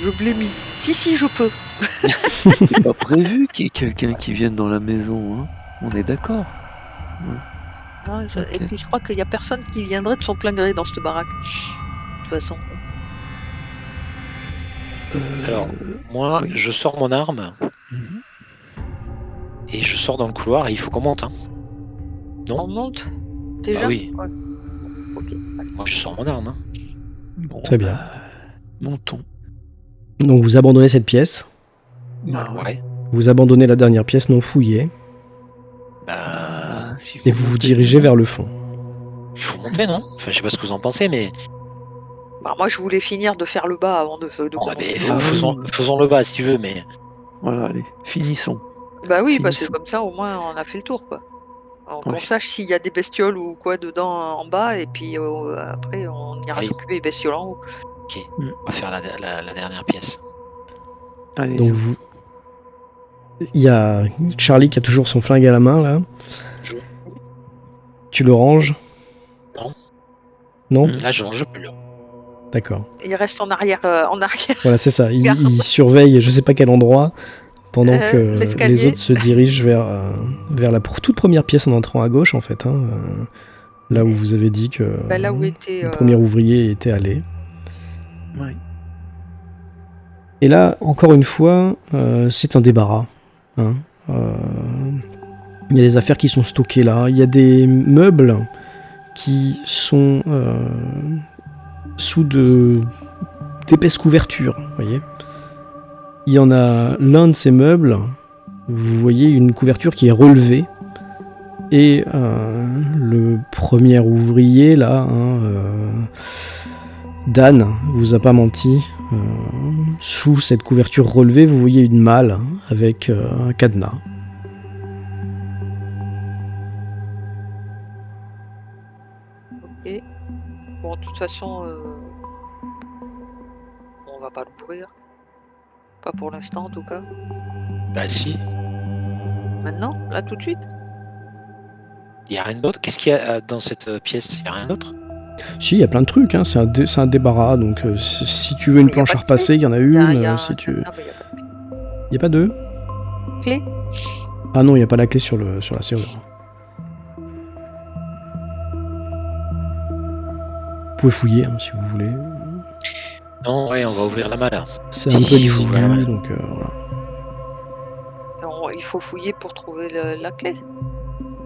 Je blémis. Si, je peux. C'est pas prévu qu'il y ait quelqu'un qui vienne dans la maison, hein. On est d'accord. Non, Ok. Et puis je crois qu'il y a personne qui viendrait de son plein gré dans cette baraque. De toute façon. Alors, moi, oui. je sors mon arme Mhm. et je sors dans le couloir et il faut qu'on monte. Hein. Non. On monte déjà. Bah oui. Ouais. Ok. Moi, je sors mon arme. Hein. Bon, Très bien. montons. Donc vous abandonnez cette pièce. Bah Ouais. Vous abandonnez la dernière pièce non fouillée. Bah, s'il faut Et vous vous monter, dirigez vers le fond. il faut monter, non? Enfin, je sais pas ce que vous en pensez, mais Bah, moi, je voulais finir de faire le bas avant de bon, commencer. mais Ah oui. faisons le bas si tu veux, mais Voilà, allez, finissons. Bah oui, parce que Finissons. comme ça, au moins, on a fait le tour, quoi. Alors, Oui. qu'on sache s'il y a des bestioles ou quoi dedans en bas, et puis après, on ira Oui. s'occuper des bestioles en haut. ok. Mm. On va faire la dernière pièce. Allez, Donc vous... Il y a Charlie qui a toujours son flingue à la main, là. Je- Tu le ranges? Non. Non? Là, je range plus. Là. D'accord. Il reste en arrière. Voilà, c'est ça. Garde. Il surveille je sais pas quel endroit pendant que l'escalier. les autres se dirigent vers la toute première pièce en entrant à gauche, en fait. Hein, là où vous avez dit que Là où était le premier ouvrier était allé. Oui. Et là, encore une fois, c'est un débarras. Hein. Il y a des affaires qui sont stockées là. Il y a des meubles qui sont sous d'épaisses couvertures, voyez. Il y en a l'un de ces meubles, vous voyez une couverture qui est relevée, et le premier ouvrier là, Dan, vous a pas menti, sous cette couverture relevée, vous voyez une malle avec un cadenas. Ok. Bon, de toute façon, on va pas l'ouvrir. Pas pour l'instant, en tout cas. Bah si. Maintenant, là, tout de suite. Il y a rien d'autre. Qu'est-ce qu'il y a dans cette pièce? Il y a rien d'autre. Si, il y a plein de trucs, hein. C'est un débarras, donc si tu veux une Mais y a planche pas à de clé. repasser, il y en a Il y a une. Si un tu... cadenas, mais y a pas de Il n'y a pas deux? clé. Ah non, il n'y a pas la clé sur la serrure. Vous pouvez fouiller hein, si vous voulez. Non, ouais, on va ouvrir la malle. C'est Si, un peu si, il faut ouvrir la exigu, malle. donc voilà. Il faut fouiller pour trouver la clé.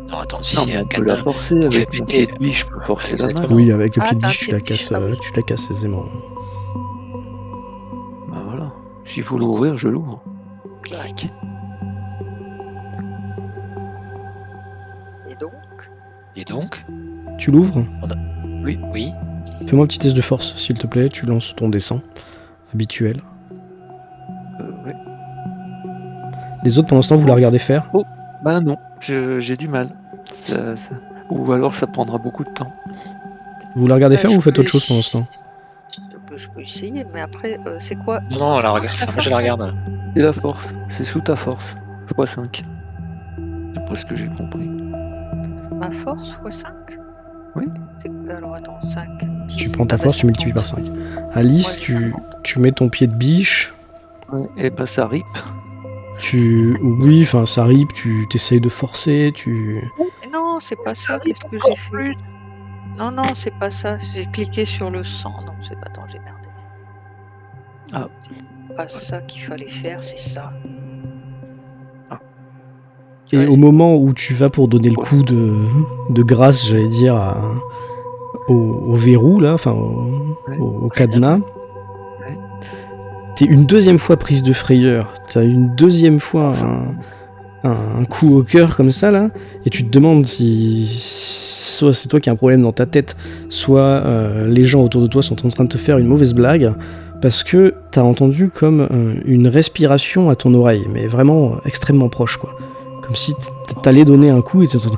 Non, attends, si Non, c'est mais un on peut la cadenas. forcer On fait avec mon péter. pied de biche, je peux forcer la main. Exactement. Oui, avec le Ah, pied de t'as un biche, pied de biche, ah oui. tu la casses aisément. Bah voilà. S'il faut l'ouvrir, je l'ouvre. Clac. Et donc, Tu l'ouvres? Oui. Fais-moi un petit test de force, s'il te plaît. Tu lances ton dessin habituel. Ouais. Les autres, pendant ce temps, vous la regardez faire? Bah non, j'ai du mal. Ou alors ça prendra beaucoup de temps. Vous la regardez faire ou je vous faites peux autre chose pendant ce temps? Je peux essayer, mais après, c'est quoi? Non, la regarde. Enfin, moi, je la regarde. C'est la force, c'est sous ta force. x5. D'après ce que j'ai compris. Ma force x5? Oui. Alors attends, 5. Tu prends ta force, tu multiplies par 5. Alice, Ouais, tu mets ton pied de biche. Ouais. Et bah ça rip. Oui, enfin, ça rip, tu t'essayes de forcer, Mais non, c'est pas ça. Qu'est-ce que j'ai fait? Non, c'est pas ça. J'ai cliqué sur le sang. Non, c'est pas. Attends, j'ai merdé. Ah. C'est pas ça qu'il fallait faire, c'est ça. Ah. Et au moment où tu vas pour donner le coup de grâce, j'allais dire, au verrou, là, enfin, au cadenas, t'es une deuxième fois prise de frayeur. T'as une deuxième fois un coup au cœur comme ça, là, et tu te demandes si soit c'est toi qui as un problème dans ta tête, soit les gens autour de toi sont en train de te faire une mauvaise blague, parce que t'as entendu comme une respiration à ton oreille, mais vraiment extrêmement proche, quoi. Comme si t'allais donner un coup et t'entends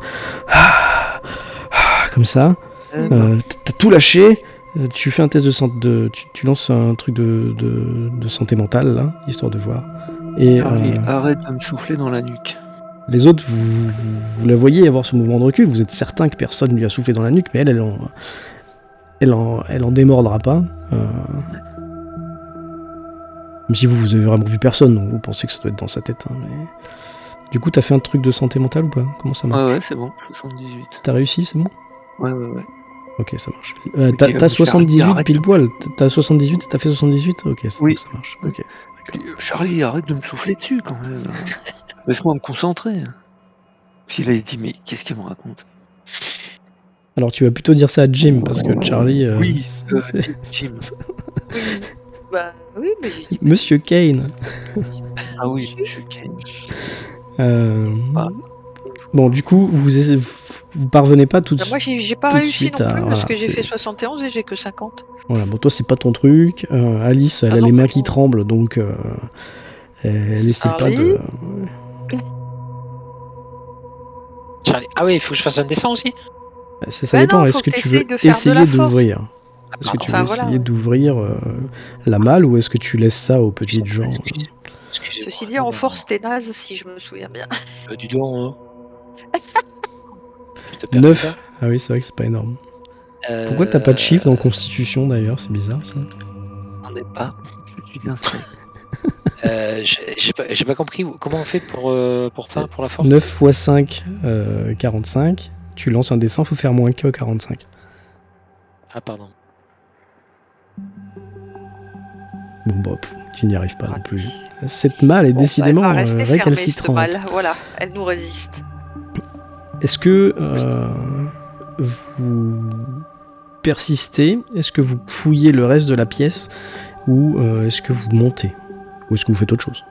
comme ça. T'as tout lâché. Tu fais un test de santé, tu lances un truc de santé mentale là, histoire de voir. Et arrête de me souffler dans la nuque. Les autres, vous la voyez avoir ce mouvement de recul. Vous êtes certain que personne ne lui a soufflé dans la nuque, mais elle en démordra pas. Même si vous avez vraiment vu personne, donc vous pensez que ça doit être dans sa tête. Hein, mais... Du coup, t'as fait un truc de santé mentale ou pas? Comment ça marche? Ouais, c'est bon, 78. T'as réussi, c'est bon? Ouais. Ok, ça marche. Ok, T'as Charlie, 78 arrête. pile poil. T'as 78 et t'as fait 78? Ok, Oui. ça marche. Ok, d'accord. Charlie, arrête de me souffler dessus quand même. Laisse-moi me concentrer. Puis là, il se dit, mais qu'est-ce qu'il me raconte? Alors, tu vas plutôt dire ça à Jim, parce que Charlie... Oui, c'est- Jim. Oui, bah oui, mais j'ai dit. Monsieur Kane. Ah oui, je suis Kane. Ah. Bon, du coup, vous parvenez pas tout de Bah, moi, j'ai pas tout de réussi suite non plus à- parce voilà, que j'ai c'est- fait 71 et j'ai que 50. Voilà, bon, toi, c'est pas ton truc. Alice, elle Ah a non, les mains mais qui bon. tremblent, donc elle essaie pas Charlie. de... Charlie. Ah oui, il faut que je fasse un dessin aussi. Ça Bah dépend, non, est-ce faut que que tu t'essayes veux de faire de essayer la force. d'ouvrir? Est-ce que tu veux Enfin, voilà, essayer ouais. d'ouvrir la malle ou est-ce que tu laisses ça aux petites gens? Excusez-moi. Ceci dit, en force, t'es naze si je me souviens bien. Dis donc. Je te perds 9. Ah oui, c'est vrai que c'est pas énorme. Pourquoi t'as pas de chiffre dans Constitution d'ailleurs? C'est bizarre ça. On n'est pas. Je suis inscrit. J'ai pas compris. Comment on fait pour ça, pour la force? 9 x 5, 45. Tu lances un dessin, faut faire moins que 45. Ah, pardon. Bon, bah, tu n'y arrives pas non plus. Cette malle est Bon, décidément bah, elle va rester fermée, cette récalcitrante. malle. Voilà, elle nous résiste. Est-ce que vous persistez? Est-ce que vous fouillez le reste de la pièce? Ou est-ce que vous montez? Ou est-ce que vous faites autre chose?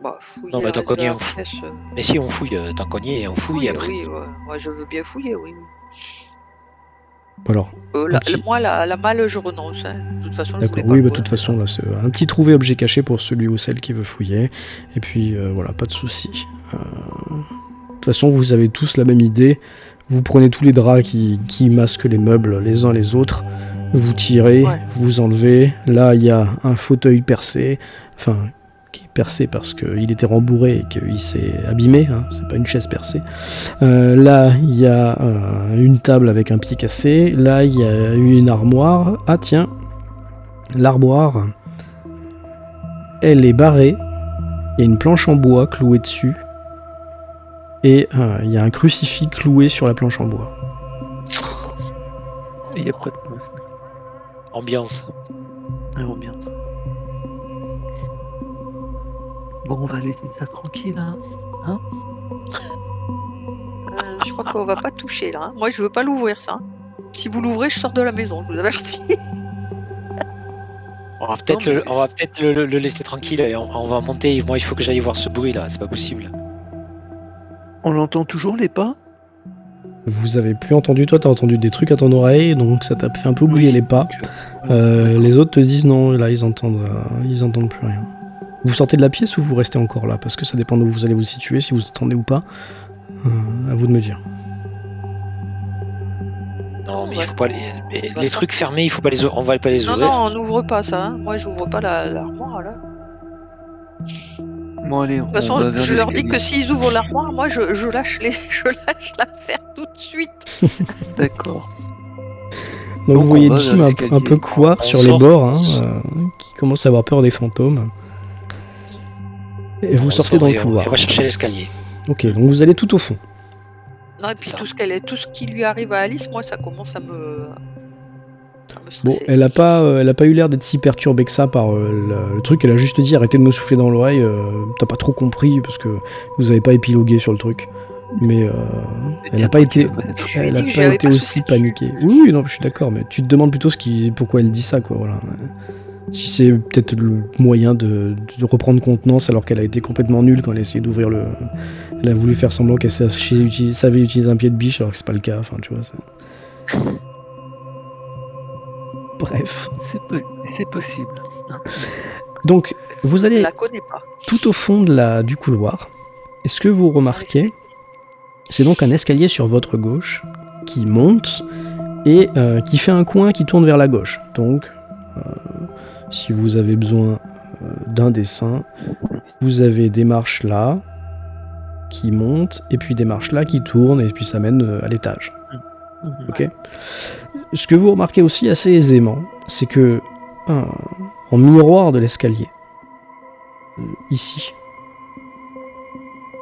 Bah, fouiller Non, mais le tant reste qu'on de y est, la on fout. pièce, Mais si on fouille, tant qu'on y est, on fouille après. Oui, ouais. Moi, je veux bien fouiller, oui. Alors, Moi, la malle, je renonce. Hein. De toute façon, je d'accord, voulais pas oui, le de voir. toute façon, là, c'est un petit trouvé objet caché pour celui ou celle qui veut fouiller. Et puis, voilà, pas de souci. De toute façon, vous avez tous la même idée. Vous prenez tous les draps qui masquent les meubles les uns les autres. Vous tirez, Ouais. vous enlevez. Là, il y a un fauteuil percé. Enfin, qui est percé parce qu'il était rembourré et qu'il s'est abîmé. Hein, c'est pas une chaise percée. Là, il y a une table avec un pied cassé. Là, il y a une armoire. Ah tiens, l'armoire, elle est barrée. Il y a une planche en bois clouée dessus. Et il y a un crucifix cloué sur la planche en bois. Il n'y a pas de Ambiance. ambiance. Bon, on va laisser ça tranquille, hein. Je crois qu'on va pas toucher là. Hein. Moi, je veux pas l'ouvrir ça. Hein. Si vous l'ouvrez, je sors de la maison. Je vous avertis. On va peut-être Non, mais on va peut-être le laisser tranquille et on va monter. Moi, il faut que j'aille voir ce bruit là. C'est pas possible. On l'entend toujours, les pas? Vous avez plus entendu, toi t'as entendu des trucs à ton oreille, donc ça t'a fait un peu oublier Oui. les pas. Les autres te disent non, là ils entendent plus rien. Vous sortez de la pièce ou vous restez encore là? Parce que ça dépend d'où vous allez vous situer, si vous entendez ou pas. À vous de me dire. Non, mais Ouais. il faut pas les trucs fermés. Il faut pas on va pas les Non, ouvrir. non, on n'ouvre pas ça. Hein. Moi, j'ouvre pas l'armoire là. Bon, allez, De toute façon, va vers je leur dis l'escalier. que s'ils ouvrent l'armoire, moi, je lâche l'affaire tout de suite. D'accord. Donc Donc, vous voyez on va Jim vers un l'escalier. peu couard On sur les sort, bords, on hein, sort. qui commence à avoir peur des fantômes. Et vous On sortez sort dans le et couloir. On va chercher l'escalier. Ok, donc vous allez tout au fond. Non, et puis Ça. tout ce qui lui arrive à Alice, moi, ça commence à me Bon, stresser. elle a pas eu l'air d'être si perturbée que ça par le truc. Elle a juste dit arrêtez de me souffler dans l'oreille. T'as pas trop compris parce que vous avez pas épilogué sur le truc. Mais elle n'a pas été, Je lui ai elle dit a que pas j'avais été pas aussi soufflé dessus. paniquée. Oui, non, je suis d'accord. Mais tu te demandes plutôt pourquoi elle dit ça, quoi. Voilà. Si c'est peut-être le moyen de reprendre contenance alors qu'elle a été complètement nulle quand elle a essayé d'ouvrir le. Elle a voulu faire semblant qu'elle savait utiliser un pied de biche alors que c'est pas le cas. Enfin, tu vois. Bref. C'est possible. Donc, vous Je allez la connais pas. tout au fond du couloir. Et ce que vous remarquez, c'est donc un escalier sur votre gauche qui monte et qui fait un coin qui tourne vers la gauche. Donc, si vous avez besoin d'un dessin, vous avez des marches là qui montent et puis des marches là qui tournent et puis ça mène à l'étage. Ok. Ce que vous remarquez aussi assez aisément, c'est que en miroir de l'escalier, ici,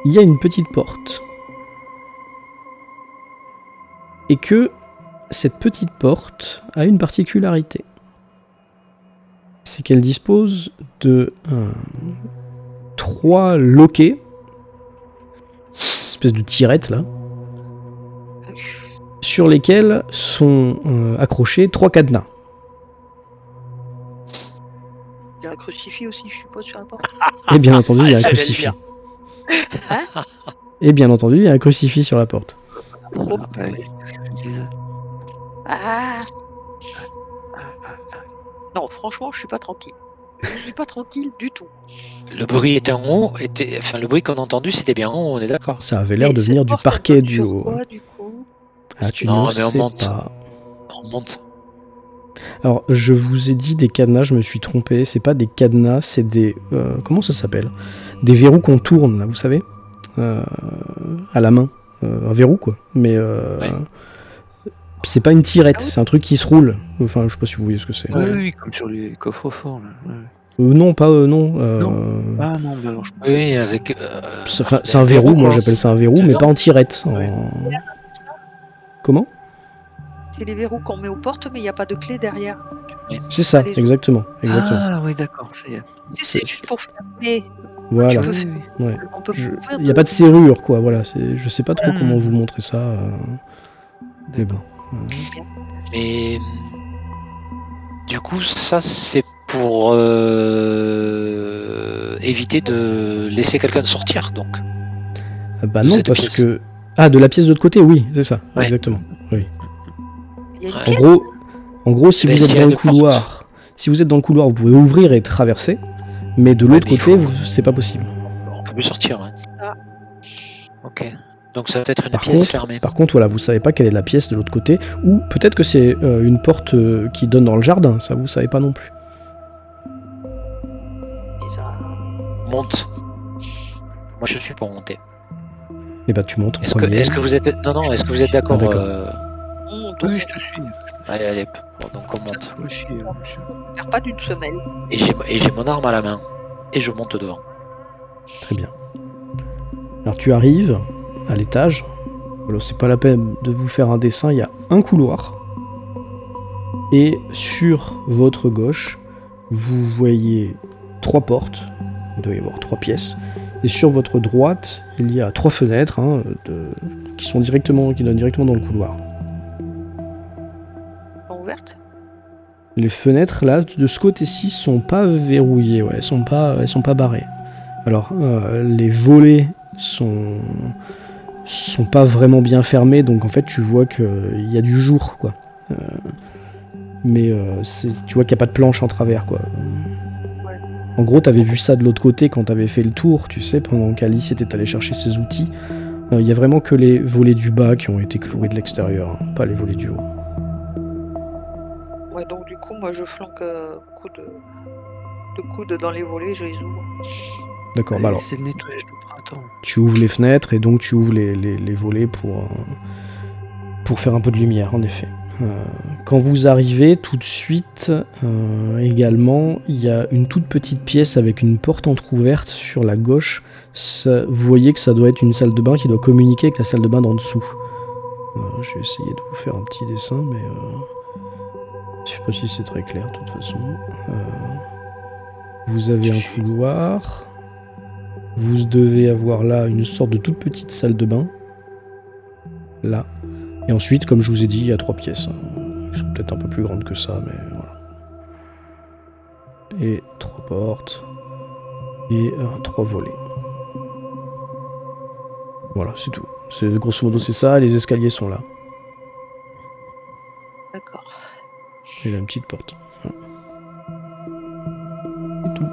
il y a une petite porte. Et que cette petite porte a une particularité. C'est qu'elle dispose de 3 loquets, espèce de tirettes là, sur lesquels sont accrochés 3 cadenas. Il y a un crucifix aussi, je suppose, sur la porte. Et bien entendu, il y a un ça, j'allais crucifix. dire. Hein? Et bien entendu, il y a un crucifix sur la porte. Oh, Ouais, c'est ce que je disais. Ah. Non, franchement, je suis pas tranquille. Je suis pas tranquille du tout. Le bruit était en haut, enfin le bruit qu'on a entendu c'était bien en haut, on est d'accord. Ça avait l'air Mais de cette venir du porte, elle parquet donne du sur haut. quoi, du coup? Ah, tu Non, ne mais on sais monte. pas. On monte. Alors, je vous ai dit des cadenas, je me suis trompé. C'est pas des cadenas, c'est des... comment ça s'appelle? Des verrous qu'on tourne, là, vous savez, à la main. Un verrou, quoi. Mais Ouais. c'est pas une tirette, Ah oui. c'est un truc qui se roule. Enfin, je sais pas si vous voyez ce que c'est. Oui, oui, comme sur les coffres forts. Là. Ouais. Non, pas... non. Ah non, bah alors je pense. Oui, avec. C'est un verrou, moi quoi. j'appelle ça un verrou, mais pas en tirette. Ouais. Comment? C'est les verrous qu'on met aux portes, mais il n'y a pas de clé derrière. C'est ça, Allez-y. exactement. Ah oui, d'accord, ça y est. C'est juste pour fermer. Voilà. peux- Oui, oui. Ouais. On peut ouvrir Il n'y a pas de serrure, quoi. Voilà. Je sais pas trop Ah. comment vous montrer ça. Mais bon. Mais du coup, ça c'est pour éviter de laisser quelqu'un sortir, donc. Bah De non, cette parce pièce. que... Ah, de la pièce de l'autre côté, oui, c'est ça. Ouais. Exactement. Oui. Il y a une Ouais. pièce. En gros, si Mais vous êtes s'il y a dans le une porte. couloir, si vous êtes dans le couloir, vous pouvez ouvrir et traverser, mais de l'autre mais il côté, faut- c'est pas possible. On peut plus sortir. Hein. Ah. Ok. Donc ça va être une Par pièce contre, fermée. par contre, voilà, vous savez pas quelle est la pièce de l'autre côté, ou peut-être que c'est une porte qui donne dans le jardin, ça vous savez pas non plus. Bizarre. Monte. Moi je suis pour monter. Et bah tu montes en Est-ce que, premier. est-ce que vous êtes est-ce que vous êtes d'accord Ah, d'accord. On monte, Oui, je te suis. Allez, allez. Bon, donc on monte. Moi aussi, monsieur. on perd pas d'une semelle. Et j'ai mon arme à la main. Et je monte devant. Très bien. Alors tu arrives à l'étage. Alors c'est pas la peine de vous faire un dessin, il y a un couloir. Et sur votre gauche, vous voyez 3 portes. Il doit y avoir 3 pièces. Et sur votre droite, il y a 3 fenêtres qui donnent directement dans le couloir. Sont ouvertes. Les fenêtres là de ce côté-ci sont pas verrouillées, ouais, elles sont pas barrées. Alors les volets sont pas vraiment bien fermés, donc en fait tu vois qu'il y a du jour, quoi. Mais tu vois qu'il n'y a pas de planche en travers, quoi. En gros, t'avais vu ça de l'autre côté quand t'avais fait le tour, tu sais, pendant qu'Alice était allée chercher ses outils. Il y a vraiment que les volets du bas qui ont été cloués de l'extérieur, hein, pas les volets du haut. Ouais, donc du coup, moi je flanque beaucoup de coudes dans les volets, je les ouvre. D'accord, bah alors. C'est le nettoyage de printemps. Tu ouvres les fenêtres et donc tu ouvres les volets pour faire un peu de lumière, en effet. Quand vous arrivez, tout de suite, également, il y a une toute petite pièce avec une porte entrouverte sur la gauche. Vous voyez que ça doit être une salle de bain qui doit communiquer avec la salle de bain d'en dessous. Je vais essayer de vous faire un petit dessin, mais je sais pas si c'est très clair, de toute façon. Vous avez un couloir. Vous devez avoir là une sorte de toute petite salle de bain. Là. Et ensuite, comme je vous ai dit, il y a 3 pièces. Elles sont peut-être un peu plus grandes que ça, mais voilà. Et 3 portes. Et 3 volets. Voilà, c'est tout. Grosso modo, c'est ça. Les escaliers sont là. D'accord. Et là, une petite porte. Voilà. C'est tout.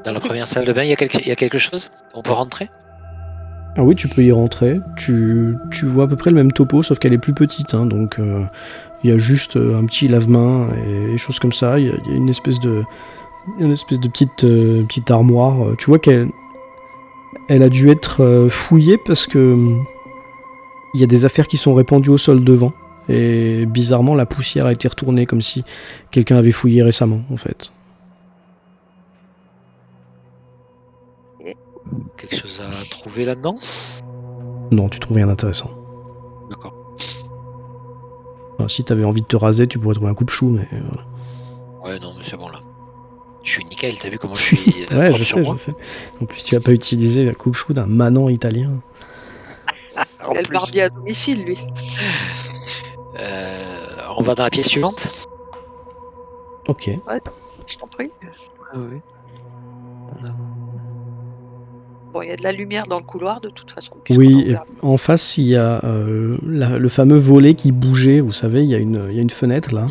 Dans la première salle de bain, il y a quelque chose? On peut rentrer? Ah oui, tu peux y rentrer. Tu vois à peu près le même topo, sauf qu'elle est plus petite. Hein, donc, il y a juste un petit lave-main et choses comme ça. Il y a une espèce de petite armoire. Tu vois qu'elle a dû être fouillée parce que il y a des affaires qui sont répandues au sol devant. Et bizarrement, la poussière a été retournée comme si quelqu'un avait fouillé récemment, en fait. Quelque chose à trouver là-dedans? Non, tu trouves rien d'intéressant. D'accord. Enfin, si t'avais envie de te raser, tu pourrais trouver un coupe-chou, mais voilà. Ouais, non, mais c'est bon là. Je suis nickel, t'as vu comment je suis Ouais, propre je sur sais, moi? je sais. En plus, tu vas pas utiliser le coupe-chou d'un manant italien. En Il a le plus. barbier à domicile, lui. On va dans la pièce suivante? Ok. Je t'en prie. Ah oui. On a- Bon, il y a de la lumière dans le couloir, de toute façon. puisqu'on a Oui, et ouvert. en face, il y a le fameux volet qui bougeait. Vous savez, il y a une fenêtre là.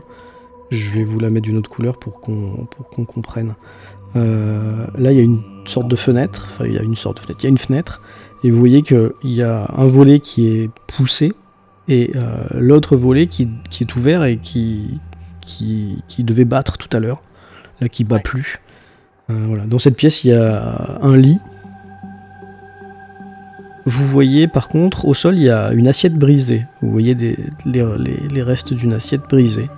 Je vais vous la mettre d'une autre couleur pour qu'on comprenne. Là, il y a une sorte de fenêtre. Enfin, il y a une sorte de fenêtre. Il y a une fenêtre. Et vous voyez qu'il y a un volet qui est poussé et l'autre volet qui est ouvert et qui devait battre tout à l'heure. Là, qui bat Ouais. plus. Voilà. Dans cette pièce, il y a un lit. Vous voyez par contre au sol il y a une assiette brisée. Vous voyez les restes d'une assiette brisée.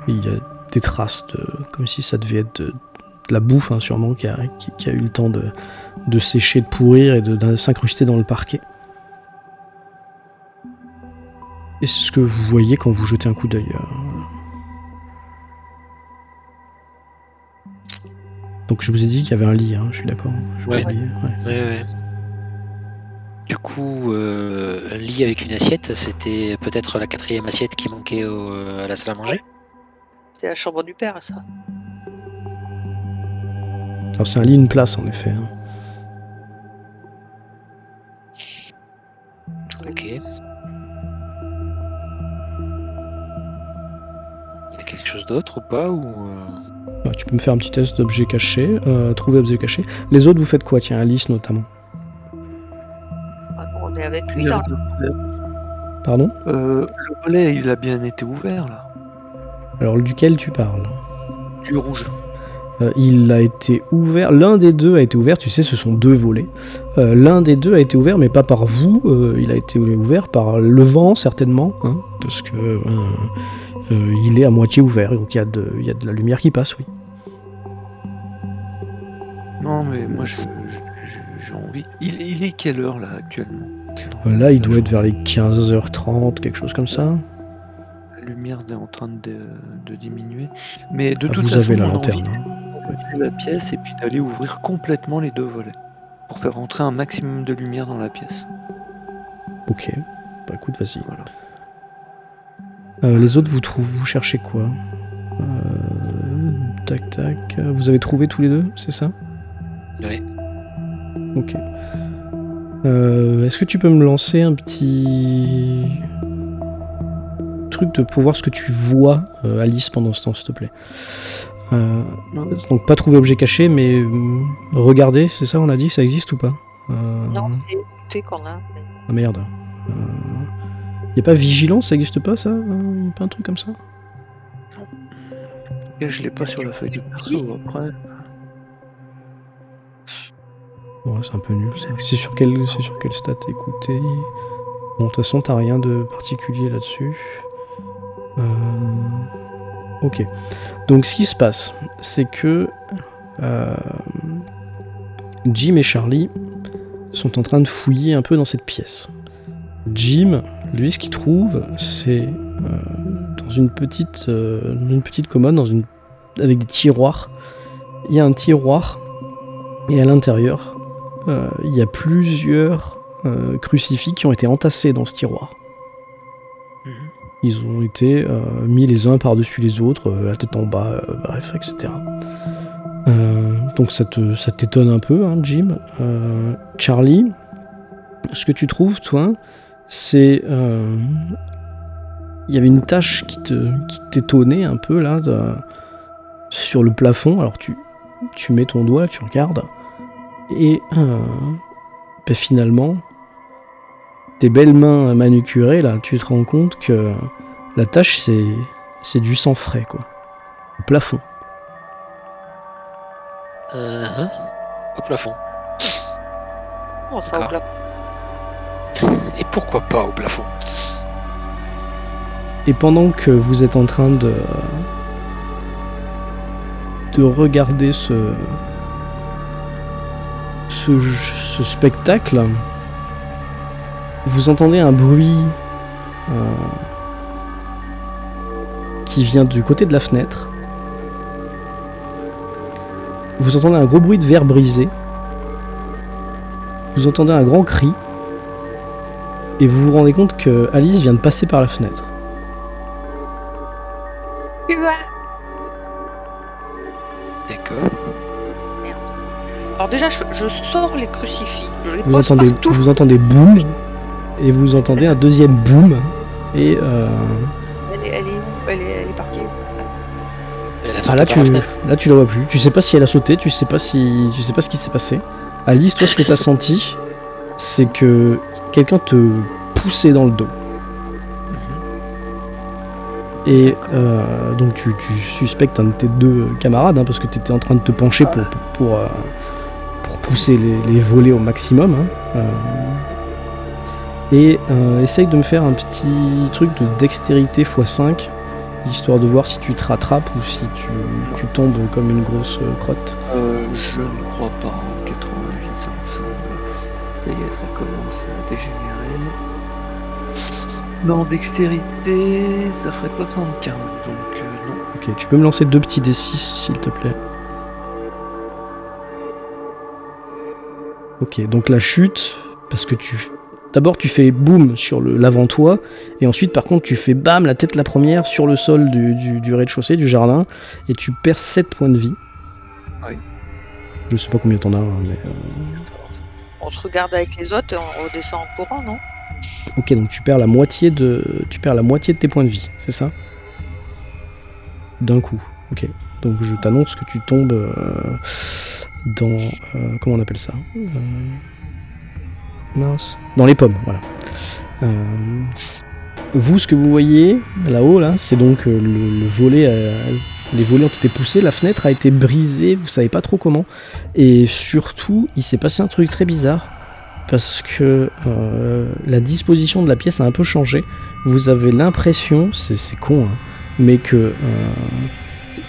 Et il y a des traces comme si ça devait être de la bouffe hein, sûrement qui a eu le temps de sécher, de pourrir et de s'incruster dans le parquet. Et c'est ce que vous voyez quand vous jetez un coup d'œil. Donc je vous ai dit qu'il y avait un lit, hein, je suis d'accord. Je Ouais. oublié, ouais. Ouais. Du coup, un lit avec une assiette, c'était peut-être la 4e assiette qui manquait à la salle à manger? C'est la chambre du père, ça. Alors c'est un lit, une place en effet. Hein. Ok. Il y a quelque chose d'autre ou pas Bah, tu peux me faire un petit test d'objet caché, trouver objet caché. Les autres vous faites quoi? Tiens, Alice notamment. Ah, on est avec lui dans Pardon? Le volet, il a bien été ouvert là. Alors duquel tu parles? Du rouge. Il a été ouvert, l'un des deux a été ouvert, tu sais ce sont deux volets. L'un des deux a été ouvert mais pas par vous, il a été ouvert par le vent certainement, hein, parce que il est à moitié ouvert, donc il y a de la lumière qui passe, oui. Non, mais moi j'ai envie. Il est quelle heure là actuellement? Là il doit être vers les 15h30, quelque chose comme ça. La lumière est en train de diminuer. Mais de Ah, toute vous façon, avez la mon envie, lanterne. c'est Hein. de passer la pièce et puis d'aller ouvrir complètement les deux volets. Pour faire rentrer un maximum de lumière dans la pièce. Ok, bah écoute, vas-y. Voilà. Les autres, vous cherchez quoi? Tac tac. Vous avez trouvé tous les deux, c'est ça? Oui. Ok. Est-ce que tu peux me lancer un petit truc pour voir ce que tu vois, Alice, pendant ce temps, s'il te plaît? Donc pas trouver objet caché, mais regarder, c'est ça on a dit? Ça existe ou pas? Non, c'est écouté qu'on a. mais- Ah merde. Y a pas vigilance, ça existe pas ça? Y a pas un truc comme ça? Et je l'ai pas sur la feuille de perso après. Ouais, c'est un peu nul ça. C'est sur quel stat écouter? Bon, de toute façon, t'as rien de particulier là-dessus. Ok. Donc, ce qui se passe, c'est que Jim et Charlie sont en train de fouiller un peu dans cette pièce. Jim, lui, ce qu'il trouve, c'est dans une petite commode, avec des tiroirs. Il y a un tiroir et à l'intérieur, il y a plusieurs crucifix qui ont été entassés dans ce tiroir. Ils ont été mis les uns par-dessus les autres, la tête en bas, bref, etc. Donc ça t'étonne un peu, hein, Jim. Charlie, ce que tu trouves, toi, c'est... Il y avait une tache qui t'étonnait un peu, là, sur le plafond. Alors tu mets ton doigt, tu regardes, et finalement, tes belles mains manucurées, là, tu te rends compte que la tache, c'est du sang frais, quoi. Au plafond. Au plafond. Oh, ça, au D'accord. plat. Et pourquoi pas au plafond? Et pendant que vous êtes en train de regarder ce spectacle, vous entendez un bruit qui vient du côté de la fenêtre. Vous entendez un gros bruit de verre brisé. Vous entendez un grand cri. Et vous vous rendez compte que Alice vient de passer par la fenêtre. D'accord. Alors déjà, je sors les crucifix. Je les Vous pose entendez, partout. vous entendez boum. Et vous entendez un deuxième boum. Et Elle est où elle est partie où? Elle a ah, sauté là, par la fenêtre. tu la vois plus. Tu sais pas si elle a sauté. Tu sais pas ce qui s'est passé. Alice, toi, ce que t'as senti, c'est que quelqu'un te poussait dans le dos. Et donc tu suspectes un de tes deux camarades, hein, parce que tu étais en train de te pencher pour pousser les volets au maximum. Hein. Et essaye de me faire un petit truc de dextérité x5, histoire de voir si tu te rattrapes ou si tu tombes comme une grosse crotte. Je ne crois pas en 88, ça me semble. Ça y est, ça commence à dégénérer. Non, dextérité, ça ferait 75, donc non. Ok, tu peux me lancer 2 petits D6 s'il te plaît. Ok, donc la chute, parce que d'abord tu fais boum sur l'avant-toit, et ensuite par contre tu fais bam la tête la première sur le sol du rez-de-chaussée, du jardin, et tu perds 7 points de vie. Oui. Je sais pas combien t'en as, hein, mais... On se regarde avec les autres et on redescend en courant, non? Ok, donc tu perds la moitié de tes points de vie, c'est ça? D'un coup, ok. Donc je t'annonce que tu tombes dans... comment on appelle ça? Mince. Dans les pommes, voilà. Vous, ce que vous voyez là-haut, là, c'est donc le volet... les volets ont été poussés, la fenêtre a été brisée, vous savez pas trop comment. Et surtout, il s'est passé un truc très bizarre. Parce que la disposition de la pièce a un peu changé. Vous avez l'impression, c'est con, hein, mais que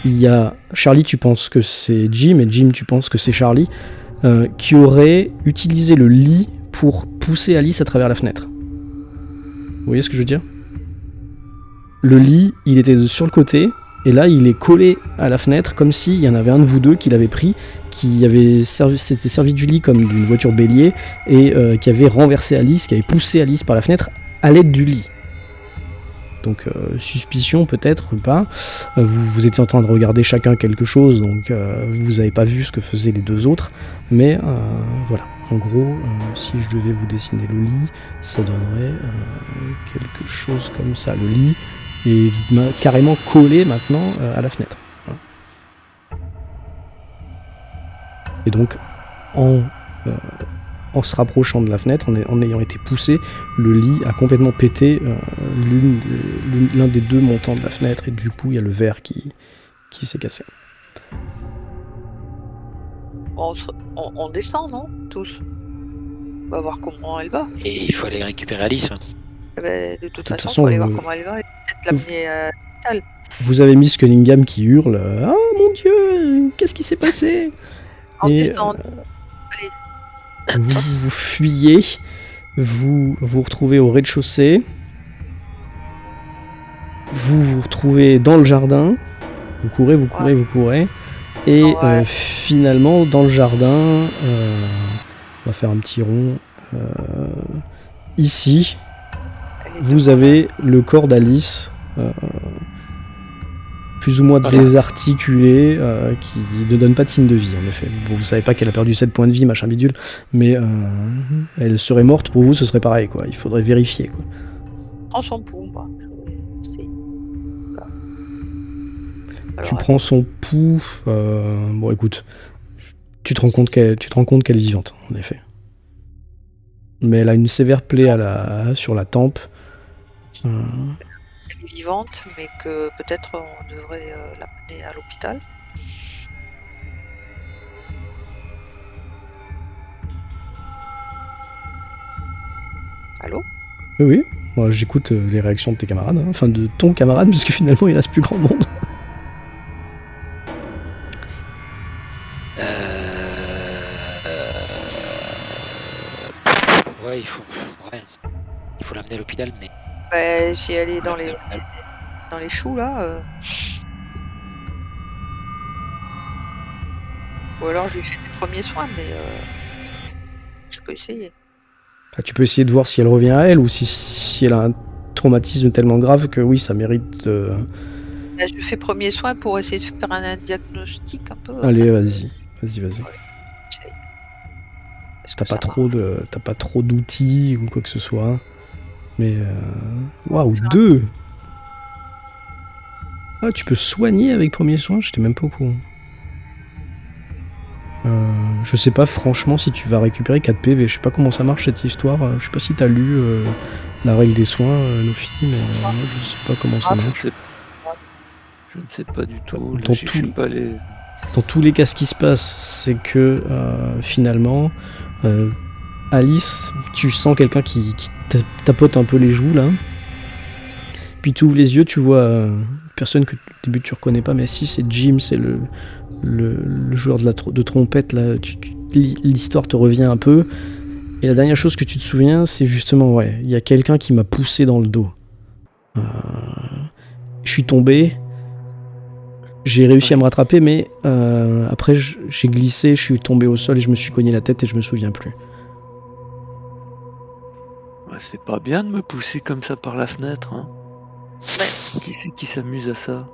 il y a Charlie, tu penses que c'est Jim, et Jim, tu penses que c'est Charlie, qui aurait utilisé le lit pour pousser Alice à travers la fenêtre. Vous voyez ce que je veux dire? Le lit, il était sur le côté, et là, il est collé à la fenêtre, comme s'il y en avait un de vous deux qui l'avait pris, s'était servi du lit comme d'une voiture bélier, et qui avait renversé Alice, qui avait poussé Alice par la fenêtre à l'aide du lit. Donc, suspicion peut-être, ou pas. Vous étiez en train de regarder chacun quelque chose, donc vous n'avez pas vu ce que faisaient les deux autres, mais voilà. En gros, si je devais vous dessiner le lit, ça donnerait quelque chose comme ça. Le lit est carrément collé maintenant à la fenêtre. Voilà. Et donc, en se rapprochant de la fenêtre, en ayant été poussé, le lit a complètement pété l'un des deux montants de la fenêtre, et du coup, il y a le verre qui s'est cassé. On descend, non? Tous. On va voir comment elle va. Et il faut aller récupérer Alice. De toute façon, façon, faut aller voir comment elle va et peut-être l'amener à l'hôpital. Vous avez Miss Cunningham qui hurle « Ah mon Dieu, qu'est-ce qui s'est passé ?» On Et descend. vous fuyez, vous retrouvez au rez-de-chaussée, vous retrouvez dans le jardin, vous courez, et finalement dans le jardin, on va faire un petit rond, ici, vous avez le corps d'Alice, plus ou moins désarticulé, qui ne donne pas de signe de vie, en effet. Bon, vous savez pas qu'elle a perdu 7 points de vie, machin bidule, mais elle serait morte, pour vous, ce serait pareil, quoi. Il faudrait vérifier, quoi. Prends son pouls, moi. Tu prends son pouls, bon, écoute, tu te rends compte qu'elle est vivante, en effet. Mais elle a une sévère plaie sur la tempe. Elle est vivante, mais que peut-être on devrait l'amener à l'hôpital. Oui. Moi, j'écoute les réactions de tes camarades, hein. Enfin de ton camarade, puisque finalement il reste plus grand monde. Ouais, ouais, il faut l'amener à l'hôpital, mais Bah, j'y allais faut l'amener à l'hôpital. dans les choux là. Ou alors je lui fais des premiers soins, mais je peux essayer. Ah, tu peux essayer de voir si elle revient à elle ou si elle a un traumatisme tellement grave que oui, ça mérite. Bah, je lui fais premiers soins pour essayer de faire un diagnostic un peu. Allez, Enfin, vas-y. Vas-y. j'essaye. Est-ce T'as que pas ça marche? t'as pas trop d'outils ou quoi que ce soit. Mais waouh, 2. Ah, tu peux soigner avec premier soin, j'étais même pas au courant. Je sais pas franchement si tu vas récupérer 4 PV, je sais pas comment ça marche cette histoire, je sais pas si t'as lu la règle des soins, Nofi, mais moi je sais pas comment ça Ah, marche. Je ne sais pas du tout. Là, Dans je suis pas allé. Dans tous les cas, ce qui se passe, c'est que finalement, Alice, tu sens quelqu'un qui tapote un peu les joues là. Puis tu ouvres les yeux, tu vois personne que au début tu reconnais pas, mais si c'est Jim, c'est le joueur de trompette là. L'histoire te revient un peu. Et la dernière chose que tu te souviens, c'est justement, ouais, il y a quelqu'un qui m'a poussé dans le dos. Je suis tombé. J'ai réussi à me rattraper, mais après j'ai glissé, je suis tombé au sol et je me suis cogné la tête et je me souviens plus. Ouais, c'est pas bien de me pousser comme ça par la fenêtre. Hein. Ouais. Qui c'est qui s'amuse à ça?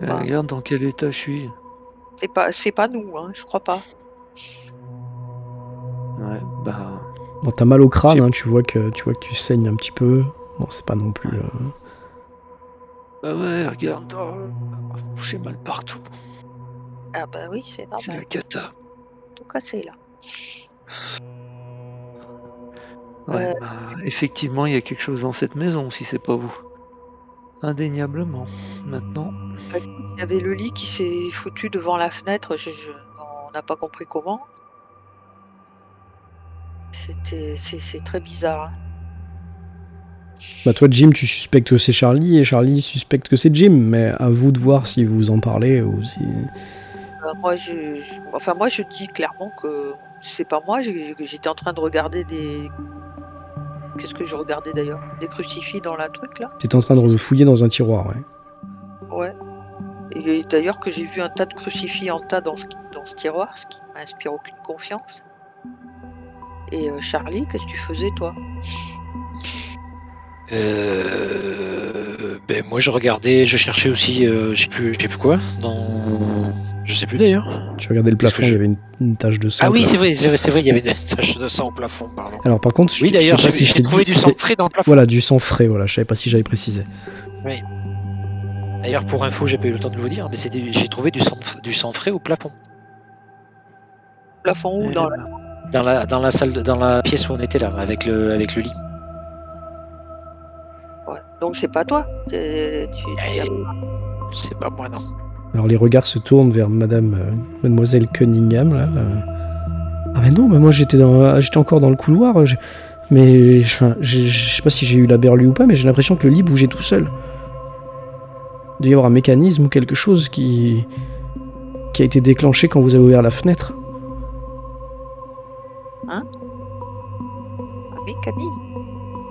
Bah, Regarde dans quel état je suis. c'est pas nous, hein, je crois pas. Ouais, bah. Bon, t'as mal au crâne, J'ai- hein, tu vois que tu saignes un petit peu. Bon, c'est pas non plus. Ouais. Bah ouais, regarde. Oh, j'ai mal partout. Ah bah oui, c'est C'est normal. la cata. Tout cassé là. Ouais, bah effectivement, il y a quelque chose dans cette maison, si c'est pas vous. Indéniablement. Maintenant. Bah, écoute, il y avait le lit qui s'est foutu devant la fenêtre, on n'a pas compris comment. C'est très bizarre, hein. Bah toi, Jim, tu suspectes que c'est Charlie et Charlie suspecte que c'est Jim, mais à vous de voir si vous en parlez ou si. Moi je dis clairement que c'est pas moi, j'étais en train de regarder des. Qu'est-ce que je regardais d'ailleurs? Des crucifix dans la truc là? T'étais en train de le fouiller dans un tiroir, ouais. Ouais. Et d'ailleurs que j'ai vu un tas de crucifix en tas dans ce tiroir, ce qui m'inspire aucune confiance. Et Charlie, qu'est-ce que tu faisais toi? Ben moi je regardais, je cherchais aussi, je sais plus quoi, je sais plus d'ailleurs. Tu regardais le Parce que plafond, il y avait une tache de sang. Ah au oui, plafond. c'est vrai, il y avait des taches de sang au plafond, pardon. Alors par contre, Oui, d'ailleurs, je sais pas si je j'ai t'ai trouvé dit, du sang frais dans le plafond. Voilà, du sang frais, voilà, je savais pas si j'avais précisé. Oui. D'ailleurs, pour info, j'ai pas eu le temps de vous dire, mais j'ai trouvé du sang frais au plafond. Plafond où? Dans Dans la salle, dans la pièce où on était là, avec le lit. Ouais. Donc c'est pas toi? C'est pas moi, non. Alors les regards se tournent vers mademoiselle Cunningham là. Ah mais non, mais moi j'étais encore dans le couloir. Mais enfin, je sais pas si j'ai eu la berlue ou pas, mais j'ai l'impression que le lit bougeait tout seul. Il doit y avoir un mécanisme ou quelque chose qui a été déclenché quand vous avez ouvert la fenêtre. Un mécanisme?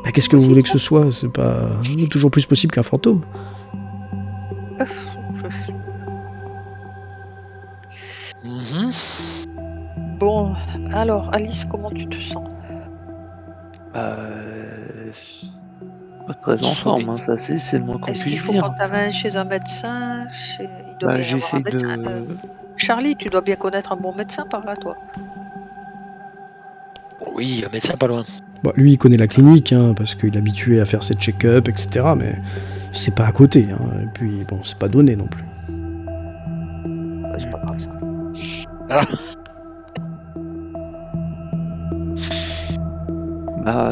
Bah, qu'est-ce que vous voulez que ce soit? C'est pas toujours plus possible qu'un fantôme. Mhm. Bon, alors Alice, comment tu te sens? Pas très en forme, hein, ça c'est le moins qu'on Est-ce qu'il puisse faut dire. qu'on t'amène chez un médecin? Il doit Bah bien y avoir un j'essaye médecin. de. Charlie, tu dois bien connaître un bon médecin par là, toi. Oui, un médecin pas loin. Bon, lui, il connaît la clinique, hein, parce qu'il est habitué à faire ses check-up, etc. Mais c'est pas à côté. Hein. Et puis, bon, c'est pas donné non plus. Ouais, c'est pas grave ça. Ah. Bah,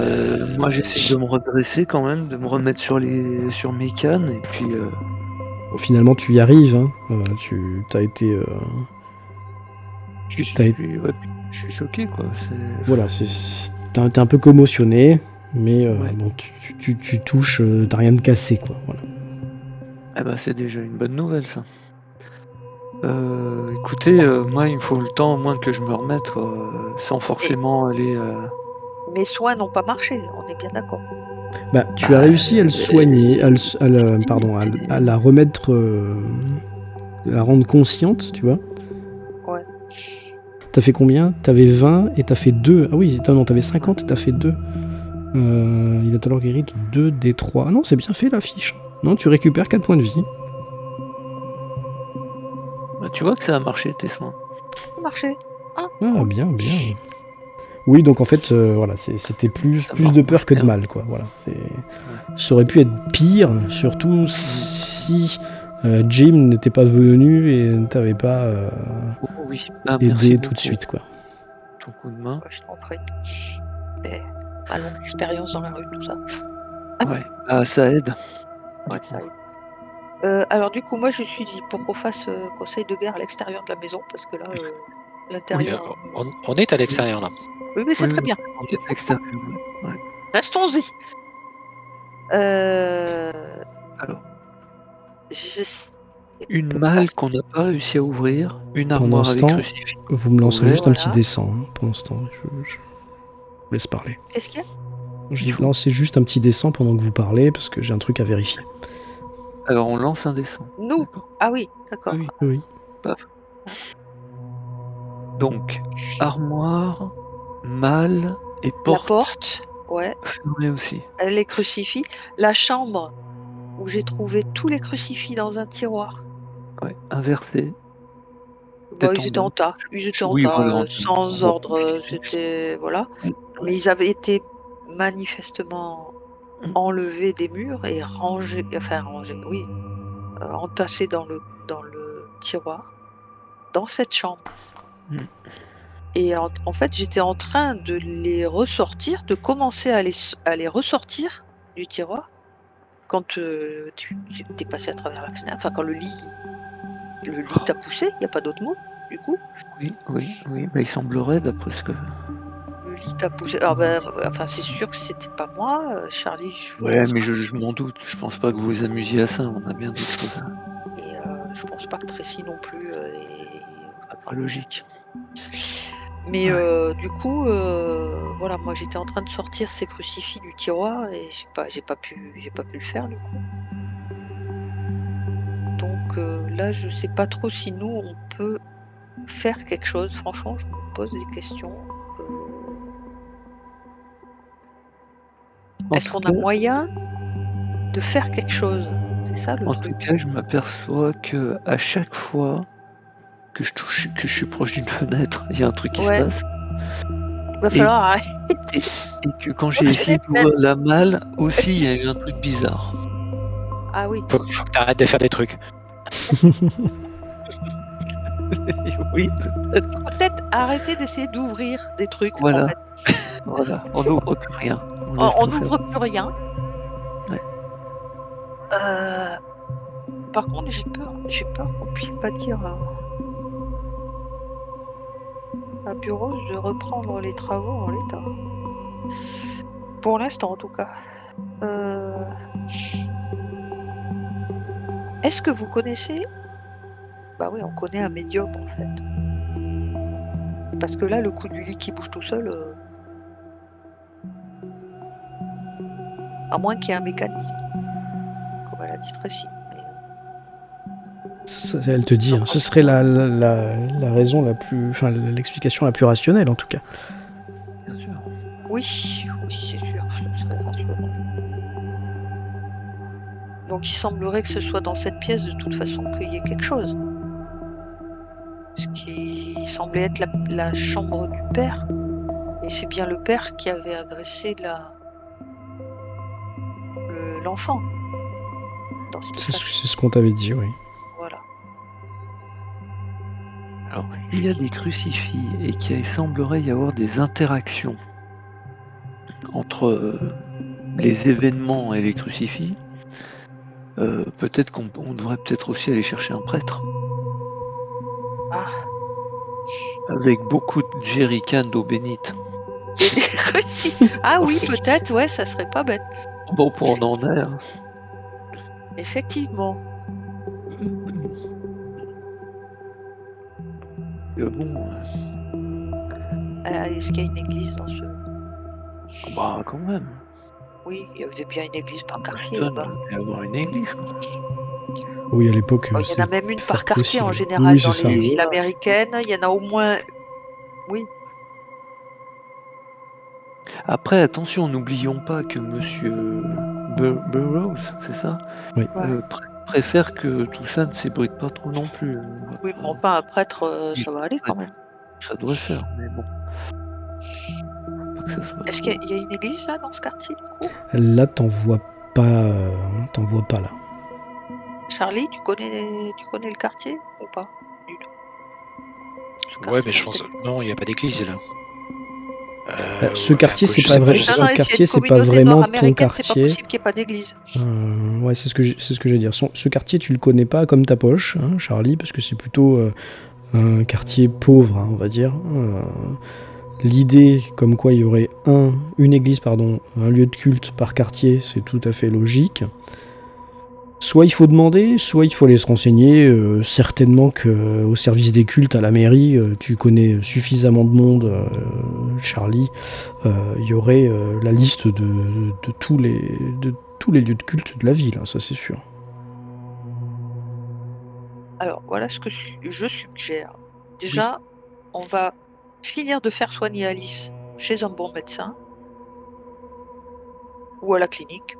moi j'essaie de me redresser quand même, de me remettre sur mes cannes et puis. Bon, finalement, tu y arrives. Hein. T'as été. Je suis choqué quoi. Voilà, t'es un peu commotionné. Mais Ouais. bon, tu touches, t'as rien de cassé, quoi. Voilà. Eh ben, c'est déjà une bonne nouvelle, ça. Écoutez, moi, il me faut le temps au moins que je me remette, quoi, sans forcément aller. Mes soins n'ont pas marché, on est bien d'accord. Bah, tu as Bah, réussi à le soigner, pardon, à la remettre, à la rendre consciente, tu vois. Ouais. T'as fait combien? T'avais 20 et t'as fait 2. Ah oui, non, t'avais 50 et t'as fait 2. Il a alors guéri de 2 des 3. Ah non, c'est bien fait la fiche. Non, tu récupères 4 points de vie. bah, tu vois que ça a marché, tes soins. Ça a marché. Ah, Ah, cool. bien, bien. Oui, donc en fait, voilà, c'était plus Ça de peur m'arrange que de bien. mal, quoi. Voilà, ça aurait pu être pire, surtout si Jim n'était pas venu et ne t'avait pas Oh oui, ah, merci aidé tout de beaucoup. suite, quoi. Ton coup de main. Ouais, je t'en prie. C'est ma longue expérience dans la rue, tout ça. Ouais, ah, ça aide. Ouais, Du ça coup. aide. Alors du coup, moi je suis dit pour qu'on fasse conseil de guerre à l'extérieur de la maison, parce que là, Oui, l'intérieur. on est à l'extérieur là. Oui, mais c'est Oui, très oui, bien. on est à l'extérieur, ouais. Ouais. Restons-y. Alors, Je sais une pas. malle qu'on n'a pas réussi à ouvrir, une Pendant armoire ce avec temps, crucifix vous me lancerez ouvert. juste un petit Voilà. dessin. Hein, pendant ce temps, je vous laisse parler. Qu'est-ce qu'il y a? Je Il dis faut. lancez juste un petit dessin pendant que vous parlez, parce que j'ai un truc à vérifier. Alors, on lance un dessin. Nous. D'accord. Ah oui, d'accord. Oui, Oui. paf. Donc, armoire, malle et La porte porte, ouais. fermée aussi. Les crucifix. La chambre où j'ai trouvé tous les crucifix dans un tiroir. Ouais, inversé, Bah, tête ils en étaient bas. en tas. Ils étaient en Oui, tas, voilà, sans bon, ordre, c'était voilà. Mais ouais. ils avaient été manifestement Mmh. enlevés des murs et rangés, oui, entassés dans le tiroir, dans cette chambre. Mmh. Et en fait, j'étais en train de les ressortir, de commencer à les ressortir du tiroir quand, tu es passé à travers la fenêtre, enfin quand le lit t'a poussé, il y a pas d'autre mot, du coup. Oui, oui, oui, bah, il semblerait d'après ce que Le lit t'a poussé, alors bah, enfin c'est sûr que c'était pas moi, Charlie, je ouais, pense mais pas je m'en doute. Je pense pas que vous vous amusiez à ça, on a bien d'autres choses à et je pense pas que Tracy non plus, et pas logique. mais Ouais. du coup, voilà, moi j'étais en train de sortir ces crucifix du tiroir et j'ai pas pu le faire du coup. Donc là, je sais pas trop si nous, on peut faire quelque chose. Franchement, je me pose des questions. En Est-ce tout qu'on cas a moyen de faire quelque chose? C'est ça le en tout truc. cas, je m'aperçois qu'à chaque fois que je suis proche d'une fenêtre, il y a un truc qui se Ouais, passe va et falloir arrêter et et que quand de j'ai toucher les essayé d'ouvrir fenêtres. la malle aussi, il y a eu un truc bizarre. Ah oui, Faut que t'arrêtes de faire des trucs. Oui, faut peut-être arrêter d'essayer d'ouvrir des trucs, en voilà, fait. voilà, on n'ouvre plus rien, on On laisse tout on faire. n'ouvre plus rien. Ouais. Heu, Par contre, j'ai peur qu'on puisse pas dire à Burroughs de reprendre les travaux en l'état. Pour l'instant, en tout cas. Heu, Est-ce que vous connaissez, bah oui, on connaît un médium, en fait. Parce que là, le coup du lit qui bouge tout seul, à moins qu'il y ait un mécanisme, comme elle a dit Tracy, mais Elle te dit, j'en hein, ce pense serait pas. la raison la plus, enfin l'explication la plus rationnelle en tout cas. Bien sûr. Oui, oui, c'est sûr, ce serait rassurant. Donc il semblerait que ce soit dans cette pièce, de toute façon, qu'il y ait quelque chose. Ce qui semblait être la chambre du père, et c'est bien le père qui avait agressé l'enfant dans cette C'est famille. ce qu'on t'avait dit, oui. Voilà. Alors, il y a des crucifix et qu'il semblerait y avoir des interactions entre, les événements et les crucifix. Peut-être on devrait peut-être aussi aller chercher un prêtre Ah, avec beaucoup de jerrycans d'eau bénite. Il y a des crucifix. Ah oui, peut-être, ouais, ça serait pas bête. Bon, pour en air. Effectivement. Bon, Est-ce qu'il y a une église dans ce... bah quand même. Oui, il y avait bien une église par quartier Washington, là-bas. il va y avoir une église. Quoi. Oui, à l'époque, Il y en a même une par fort quartier en possible. général Oui, dans c'est ça. les villes Voilà. américaines. Il y en a au moins... Oui, Après, attention, n'oublions pas que Monsieur Burroughs, c'est ça, Oui. ouais. préfère que tout ça ne s'ébruite pas trop non plus. On va Oui, pas- mais enfin, un prêtre, Oui, ça va aller quand même. ça doit le faire, mais bon. Faut pas que ça soit Est-ce trop. qu'il y a une église là dans ce quartier du coup? Là, t'en vois pas là. Charlie, tu connais le quartier ou pas du tout? Ce Ouais, mais quartier, je pense. Non, il n'y a pas d'église là. Ce Enfin, quartier, c'est je pas sais vrai. je sais Non, Ce non, pas. ici, il y a quartier, une c'est pas communauté vraiment ton nord-américaine, c'est pas quartier. possible qu'il n'y ait pas d'église. Ouais, c'est ce que j'allais dire. Ce quartier, tu le connais pas comme ta poche, hein, Charlie, parce que c'est plutôt un quartier pauvre, hein, on va dire. L'idée comme quoi il y aurait une église, un lieu de culte par quartier, c'est tout à fait logique. Soit il faut demander, soit il faut aller se renseigner. Certainement qu'au service des cultes à la mairie, tu connais suffisamment de monde, Charlie. Il y aurait la liste de tous les lieux de culte de la ville, hein, ça c'est sûr. Alors, voilà ce que je suggère. Déjà, on va finir de faire soigner Alice chez un bon médecin ou à la clinique.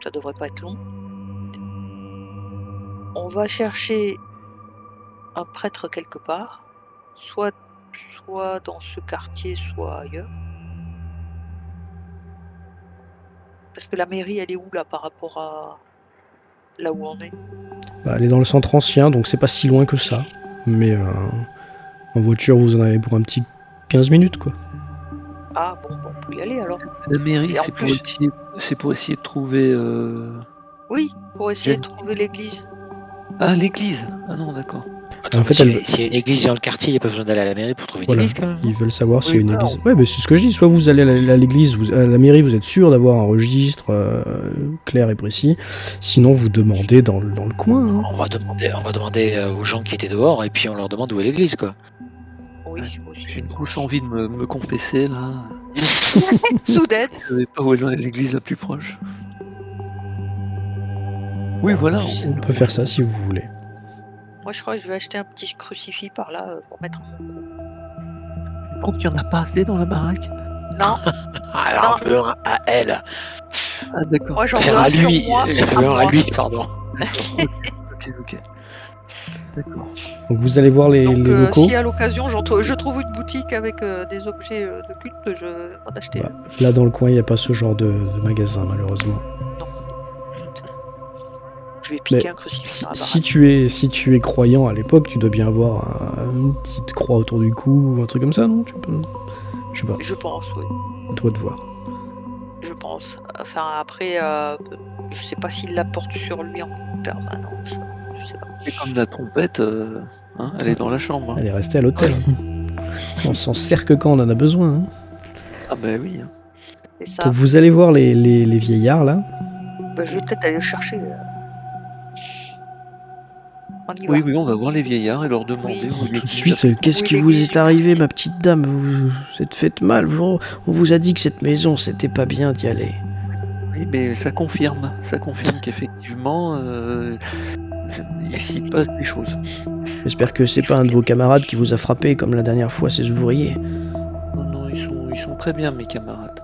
Ça devrait pas être long. On va chercher un prêtre quelque part, soit dans ce quartier, soit ailleurs. Parce que la mairie, elle est où là par rapport à là où on est? Bah, elle est dans le centre ancien, donc c'est pas si loin que ça. Mais en voiture, vous en avez pour un petit 15 minutes, quoi. Ah bon, on peut y aller alors. La mairie, Et en c'est plus, pour essayer de trouver. oui, pour essayer de Jen- trouver l'église. Ah, l'église. Ah non, d'accord. Attends, En mais fait, elle veut- s'il y a une église dans le quartier, il n'y a pas besoin d'aller à la mairie pour trouver une Voilà, église quand même. ils veulent savoir s'il y a Oui, une voilà, église. Ouais, mais c'est ce que je dis. Soit vous allez à l'église, à la mairie, vous êtes sûr d'avoir un registre clair et précis. Sinon, vous demandez dans le coin. Hein. On va demander aux gens qui étaient dehors et puis on leur demande où est l'église quoi. Oui, Ouais. aussi. J'ai une grosse envie de me confesser là. Soudaine. Je savais pas où est l'église la plus proche. Oui, voilà. On peut faire ça si vous voulez. Moi, je crois que je vais acheter un petit crucifix par là pour mettre à mon cou. Je pense qu'il n'y en a pas assez dans la baraque. Non, Alors Non. on veut un à elle. Ah, d'accord. moi j'en veux Faire un à sur lui. moi. Je à veux un à moi. lui, pardon. Ok. D'accord. Donc vous allez voir les Donc, locaux. si à l'occasion je trouve une boutique avec des objets de culte, je vais en acheter Bah, un. là, dans le coin, il n'y a pas ce genre de magasin, malheureusement. Je vais piquer Mais un crucifix Si, dans la si baraque. tu es croyant à l'époque, tu dois bien avoir une petite croix autour du cou ou un truc comme ça, non? Je sais pas, Je pense, oui. à toi de voir. Je pense. Enfin, après, je sais pas s'il la porte sur lui en permanence. Je sais pas. Et comme la trompette, elle est dans la chambre. Hein. Elle est restée à l'hôtel. On s'en sert que quand on en a besoin. Hein. Ah bah oui. Hein. C'est ça. Donc vous allez voir les vieillards là. Bah, je vais peut-être aller le chercher. On y va. Oui, on va voir les vieillards et leur demander où est Tout de l'église suite, la plus qu'est-ce Oui, qui vous l'église est du arrivé, quartier. ma petite dame? Vous êtes faite mal. On vous a dit que cette maison, c'était pas bien d'y aller. Oui, mais ça confirme qu'effectivement, il s'y passe des choses. J'espère que c'est pas un de vos camarades qui vous a frappé comme la dernière fois ces ouvriers. Non, ils sont très bien, mes camarades.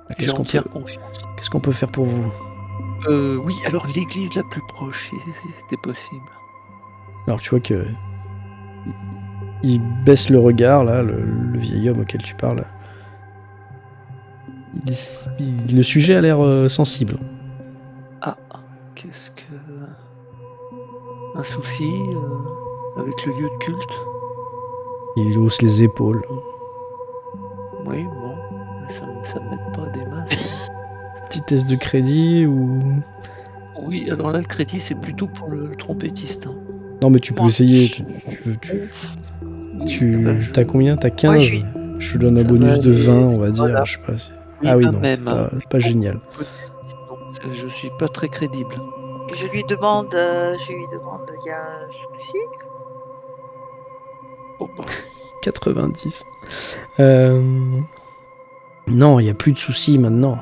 J'ai Qu'est-ce qu'on entière peut, confiance. qu'est-ce qu'on peut faire pour vous? Oui, alors l'église la plus proche, si c'était possible. Alors tu vois que il baisse le regard là, le vieil homme auquel tu parles. Le sujet a l'air sensible. Ah, qu'est-ce que... Un souci avec le lieu de culte? Il hausse les épaules. Oui, bon, ça m'aide pas des masses. Petit test de crédit ou... Oui, alors là, le crédit, c'est plutôt pour le trompettiste. Hein. Non mais tu peux Moi. essayer. Oui, bah, T'as combien? T'as 15? Moi, je suis- Je te donne un Ça bonus va de aller, 20, on va dire. voilà. Je sais pas si... Oui, Ah oui, quand non, c'est même. pas génial. Non, je suis pas très crédible. Je lui demande, il y a un souci? Oh, bah, 90. Non, il n'y a plus de soucis maintenant.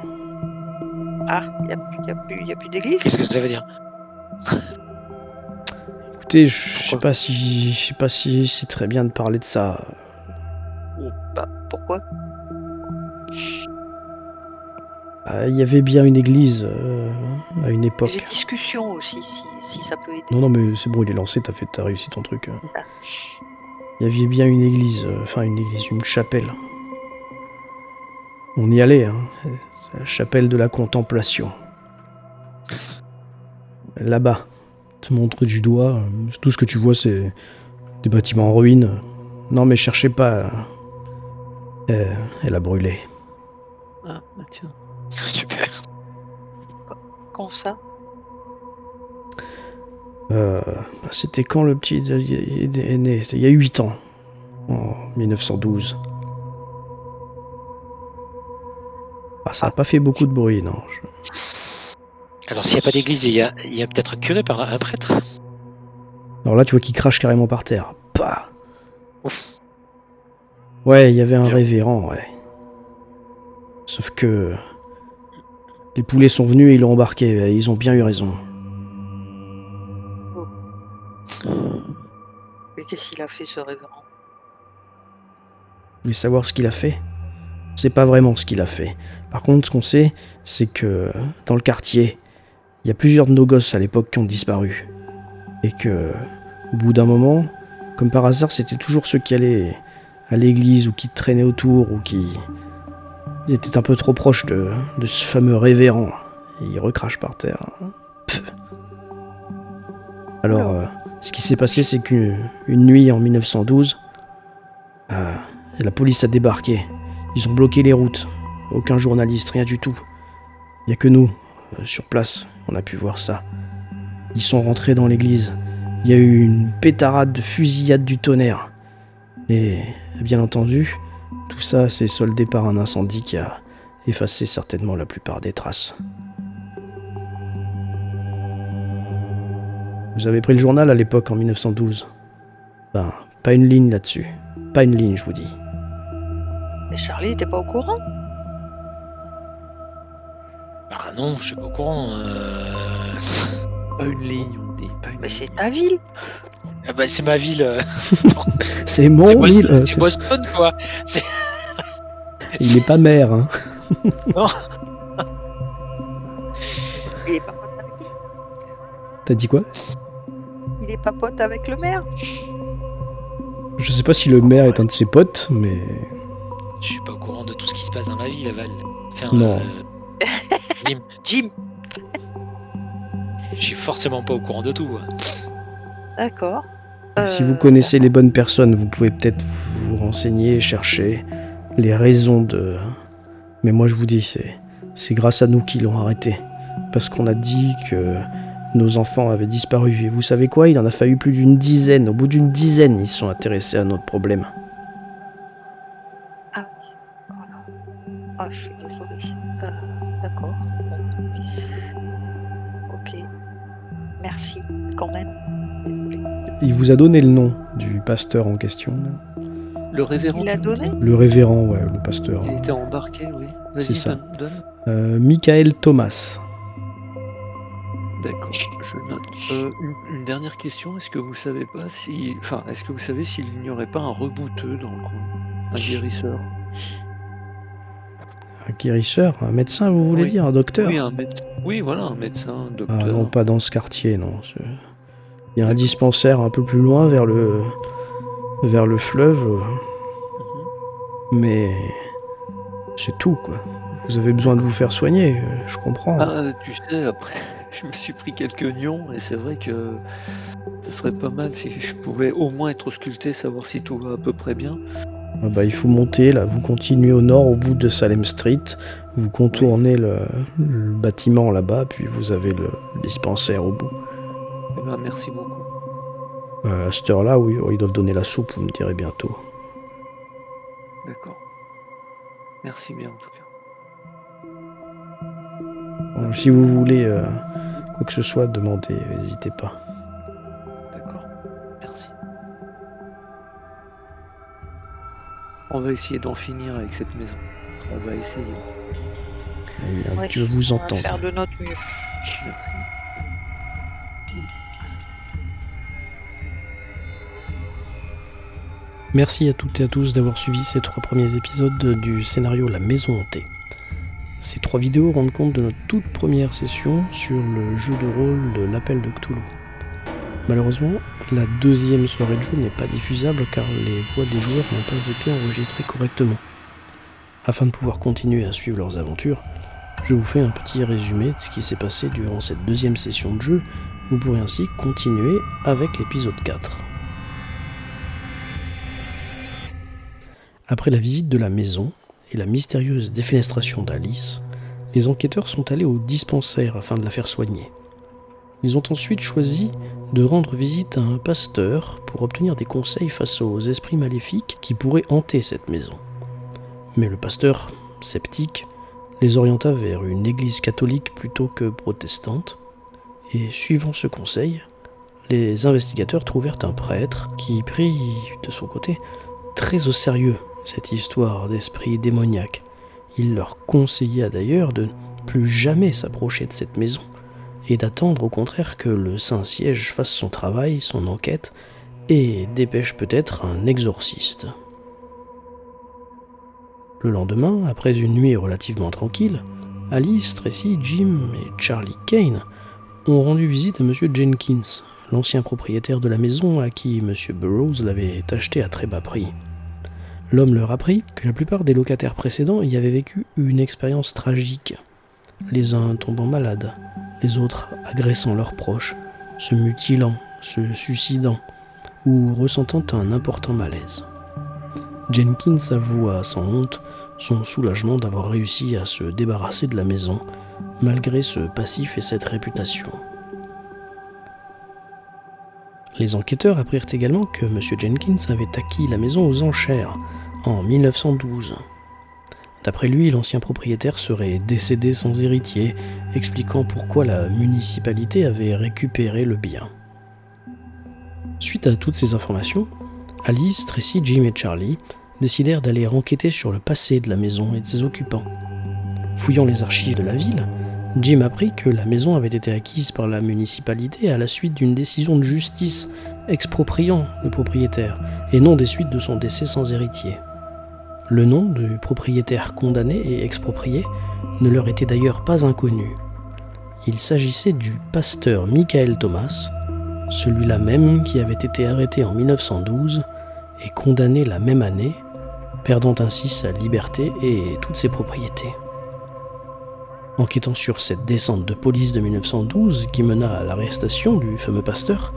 Ah, il y a plus d'église? Qu'est-ce que ça veut dire? Écoutez, je sais Pourquoi? pas si c'est très bien de parler de ça. Bah, pourquoi? Il y avait bien une église à une J'ai époque. discussion aussi, si ça peut aider. Non, mais c'est bon, il est lancé, t'as réussi ton truc. Ah. Il y avait bien une église, une chapelle. On y allait, hein. C'est la chapelle de la contemplation. Là-bas, te montre du doigt. Tout ce que tu vois, c'est des bâtiments en ruine. Non, mais cherchez pas. Elle a brûlé. ah, bah, tiens. Super. Quand ça? C'était quand le petit est né? Il y a 8 ans. En 1912. Ça n'a pas fait beaucoup de bruit, non. Alors, s'il n'y a pas d'église, il y a peut-être un curé par là, un prêtre? Alors là, tu vois qu'il crache carrément par terre. Bah. Ouf. Ouais, il y avait un Bien. révérend, ouais. Sauf que les poulets sont venus et ils l'ont embarqué. Ils ont bien eu raison. Mais qu'est-ce qu'il a fait, ce révérend? Vous voulez savoir ce qu'il a fait? On sait pas vraiment ce qu'il a fait. Par contre, ce qu'on sait, c'est que dans le quartier, il y a plusieurs de nos gosses à l'époque qui ont disparu. Et que, au bout d'un moment, comme par hasard, c'était toujours ceux qui allaient à l'église ou qui traînaient autour ou qui étaient un peu trop proches de ce fameux révérend. Et il recrache par terre. Pff. Alors, ce qui s'est passé, c'est qu'une nuit en 1912, la police a débarqué. Ils ont bloqué les routes. Aucun journaliste, rien du tout. Il n'y a que nous, sur place, on a pu voir ça. Ils sont rentrés dans l'église. Il y a eu une pétarade de fusillade du tonnerre. Et, bien entendu, tout ça s'est soldé par un incendie qui a effacé certainement la plupart des traces. Vous avez pris le journal à l'époque, en 1912. Ben, pas une ligne là-dessus. Pas une ligne, je vous dis. Mais Charlie était pas au courant? Ah non, je suis pas au courant. Pas une ligne, on dit. Pas une Mais ligne. c'est ta ville. Ah bah, c'est ma ville. C'est mon C'est ville. Boston, c'est Boston, quoi. Il est pas maire, hein. Il est pas pote avec qui? T'as dit quoi? Il est pas pote avec le maire? Je sais pas si le maire est un de ses potes, mais... Je suis pas au courant de tout ce qui se passe dans ma ville, Val. Enfin, Non. Jim. Je suis forcément pas au courant de tout. D'accord. Si vous connaissez les bonnes personnes, vous pouvez peut-être vous renseigner, chercher les raisons de... Mais moi je vous dis, c'est grâce à nous qu'ils l'ont arrêté. Parce qu'on a dit que nos enfants avaient disparu. Et vous savez quoi? Il en a fallu plus d'une dizaine. Au bout d'une dizaine, ils se sont intéressés à notre problème. Voilà. Ah, je suis désolée. D'accord. Ok. Merci, quand même. Désolée. Il vous a donné le nom du pasteur en question, là. Le révérend. Il l'a tu me donné? dis Le révérend, ouais, le pasteur. Il était embarqué, oui. Vas-y, C'est ça. donne. Michael Thomas. D'accord, je note. Une dernière question, est-ce que vous savez pas si... Enfin, est-ce que vous savez s'il n'y aurait pas un rebouteux dans le coin? Un guérisseur? Un guérisseur, un médecin, vous voulez Oui. dire? Un docteur? Oui, un médecin. Oui, voilà, un médecin, un docteur. Ah non, pas dans ce quartier, non. Il y a un D'accord. dispensaire un peu plus loin, vers le fleuve, Mhm. mais c'est tout, quoi. Vous avez besoin de vous faire soigner, je comprends. Ah, tu sais, après, je me suis pris quelques nions, et c'est vrai que ce serait pas mal si je pouvais au moins être ausculté, savoir si tout va à peu près bien. Ah bah, il faut monter, là, vous continuez au nord, au bout de Salem Street, vous contournez le bâtiment là-bas, puis vous avez le dispensaire au bout. Eh ben, merci beaucoup. À cette heure-là, oui, ils doivent donner la soupe, vous me direz bientôt. D'accord. Merci bien en tout cas. Bon, si vous voulez quoi que ce soit, demandez, n'hésitez pas. D'accord. Merci. On va essayer d'en finir avec cette maison. On va essayer. Eh bien, Ouais, Dieu vous on va entende. faire de notre mieux. Merci. Merci à toutes et à tous d'avoir suivi ces 3 premiers épisodes du scénario La Maison Hantée. Ces 3 vidéos rendent compte de notre toute première session sur le jeu de rôle de l'Appel de Cthulhu. Malheureusement, la deuxième soirée de jeu n'est pas diffusable car les voix des joueurs n'ont pas été enregistrées correctement. Afin de pouvoir continuer à suivre leurs aventures, je vous fais un petit résumé de ce qui s'est passé durant cette deuxième session de jeu. Vous pourrez ainsi continuer avec l'épisode 4. Après la visite de la maison et la mystérieuse défenestration d'Alice, les enquêteurs sont allés au dispensaire afin de la faire soigner. Ils ont ensuite choisi de rendre visite à un pasteur pour obtenir des conseils face aux esprits maléfiques qui pourraient hanter cette maison. Mais le pasteur, sceptique, les orienta vers une église catholique plutôt que protestante, et suivant ce conseil, les investigateurs trouvèrent un prêtre qui prit, de son côté, très au sérieux cette histoire d'esprit démoniaque. Il leur conseilla d'ailleurs de ne plus jamais s'approcher de cette maison, et d'attendre au contraire que le Saint-Siège fasse son travail, son enquête, et dépêche peut-être un exorciste. Le lendemain, après une nuit relativement tranquille, Alice, Tracy, Jim et Charlie Kane ont rendu visite à M. Jenkins, l'ancien propriétaire de la maison à qui M. Burroughs l'avait acheté à très bas prix. L'homme leur apprit que la plupart des locataires précédents y avaient vécu une expérience tragique, les uns tombant malades, les autres agressant leurs proches, se mutilant, se suicidant ou ressentant un important malaise. Jenkins avoua sans honte son soulagement d'avoir réussi à se débarrasser de la maison, malgré ce passif et cette réputation. Les enquêteurs apprirent également que M. Jenkins avait acquis la maison aux enchères en 1912. D'après lui, l'ancien propriétaire serait décédé sans héritier, expliquant pourquoi la municipalité avait récupéré le bien. Suite à toutes ces informations, Alice, Tracy, Jim et Charlie décidèrent d'aller enquêter sur le passé de la maison et de ses occupants. Fouillant les archives de la ville, Jim apprit que la maison avait été acquise par la municipalité à la suite d'une décision de justice expropriant le propriétaire, et non des suites de son décès sans héritier. Le nom du propriétaire condamné et exproprié ne leur était d'ailleurs pas inconnu. Il s'agissait du pasteur Michael Thomas, celui-là même qui avait été arrêté en 1912 et condamné la même année, perdant ainsi sa liberté et toutes ses propriétés. Enquêtant sur cette descente de police de 1912 qui mena à l'arrestation du fameux pasteur,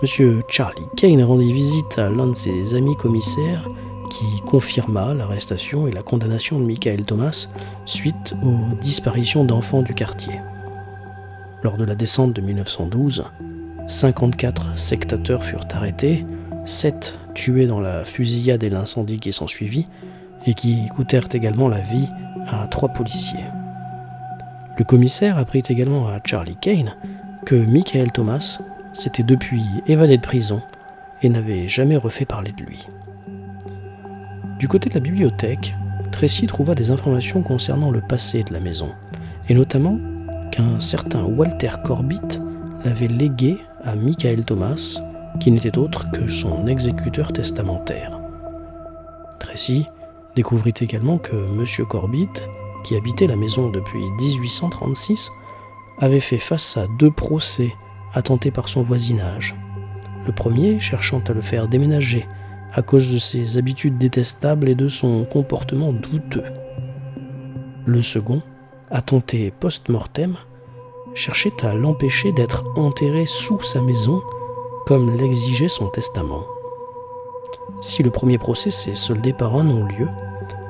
M. Charlie Kane rendit visite à l'un de ses amis commissaires qui confirma l'arrestation et la condamnation de Michael Thomas suite aux disparitions d'enfants du quartier. Lors de la descente de 1912, 54 sectateurs furent arrêtés, 7 tués dans la fusillade et l'incendie qui s'ensuivit, et qui coûtèrent également la vie à 3 policiers. Le commissaire apprit également à Charlie Kane que Michael Thomas s'était depuis évadé de prison et n'avait jamais refait parler de lui. Du côté de la bibliothèque, Tracy trouva des informations concernant le passé de la maison, et notamment qu'un certain Walter Corbett l'avait légué à Michael Thomas, qui n'était autre que son exécuteur testamentaire. Tracy découvrit également que M. Corbett, qui habitait la maison depuis 1836, avait fait face à 2 procès attentés par son voisinage. Le premier cherchant à le faire déménager à cause de ses habitudes détestables et de son comportement douteux. Le second, attenté post-mortem, cherchait à l'empêcher d'être enterré sous sa maison, comme l'exigeait son testament. Si le premier procès s'est soldé par un non-lieu,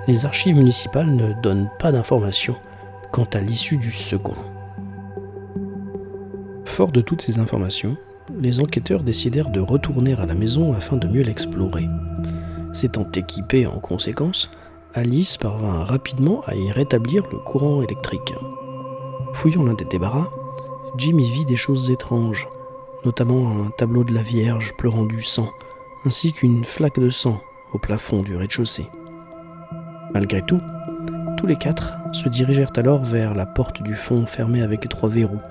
les archives municipales ne donnent pas d'informations quant à l'issue du second. Fort de toutes ces informations, les enquêteurs décidèrent de retourner à la maison afin de mieux l'explorer. S'étant équipés en conséquence, Alice parvint rapidement à y rétablir le courant électrique. Fouillant l'un des débarras, Jim y vit des choses étranges, notamment un tableau de la Vierge pleurant du sang, ainsi qu'une flaque de sang au plafond du rez-de-chaussée. Malgré tout, tous les quatre se dirigèrent alors vers la porte du fond fermée avec 3 verrous.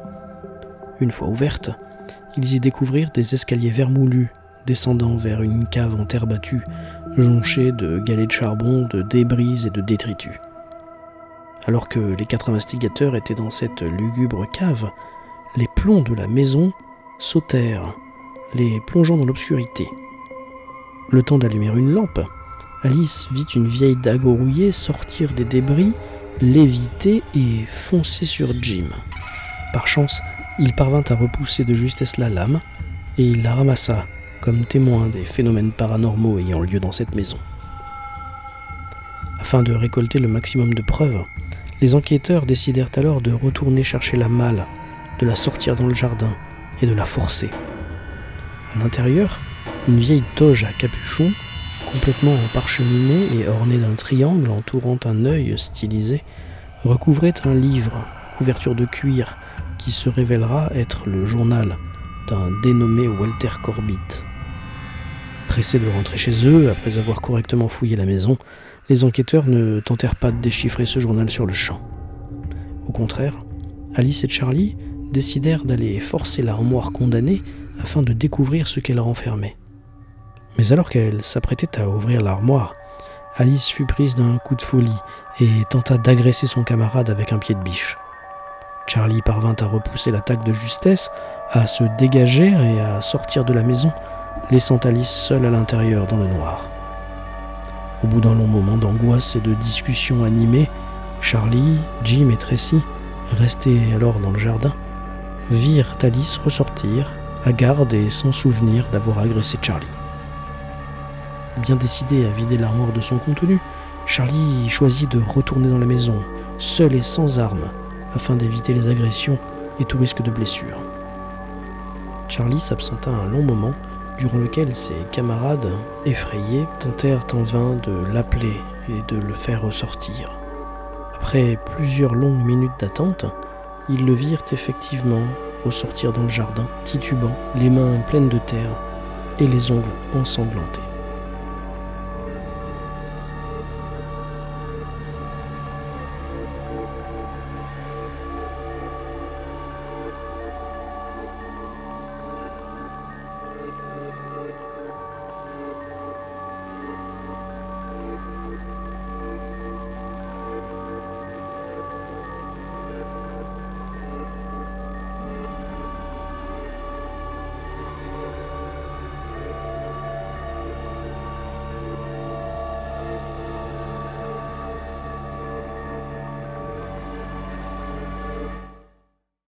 Une fois ouverte, ils y découvrirent des escaliers vermoulus descendant vers une cave en terre battue, jonchée de galets de charbon, de débris et de détritus. Alors que les 4 investigateurs étaient dans cette lugubre cave, les plombs de la maison sautèrent, les plongeant dans l'obscurité. Le temps d'allumer une lampe, Alice vit une vieille dague rouillée sortir des débris, léviter et foncer sur Jim. Par chance, il parvint à repousser de justesse la lame, et il la ramassa comme témoin des phénomènes paranormaux ayant lieu dans cette maison. Afin de récolter le maximum de preuves, les enquêteurs décidèrent alors de retourner chercher la malle, de la sortir dans le jardin et de la forcer. À l'intérieur, une vieille toge à capuchon, complètement parcheminée et ornée d'un triangle entourant un œil stylisé, recouvrait un livre à couverture de cuir qui se révélera être le journal d'un dénommé Walter Corbett. Pressés de rentrer chez eux, après avoir correctement fouillé la maison, les enquêteurs ne tentèrent pas de déchiffrer ce journal sur le champ. Au contraire, Alice et Charlie décidèrent d'aller forcer l'armoire condamnée afin de découvrir ce qu'elle renfermait. Mais alors qu'elle s'apprêtait à ouvrir l'armoire, Alice fut prise d'un coup de folie et tenta d'agresser son camarade avec un pied de biche. Charlie parvint à repousser l'attaque de justesse, à se dégager et à sortir de la maison, laissant Alice seule à l'intérieur dans le noir. Au bout d'un long moment d'angoisse et de discussions animées, Charlie, Jim et Tracy, restés alors dans le jardin, virent Alice ressortir, hagarde et sans souvenir d'avoir agressé Charlie. Bien décidé à vider l'armoire de son contenu, Charlie choisit de retourner dans la maison, seul et sans armes, afin d'éviter les agressions et tout risque de blessure. Charlie s'absenta un long moment, durant lequel ses camarades, effrayés, tentèrent en vain de l'appeler et de le faire ressortir. Après plusieurs longues minutes d'attente, ils le virent effectivement ressortir dans le jardin, titubant, les mains pleines de terre et les ongles ensanglantés.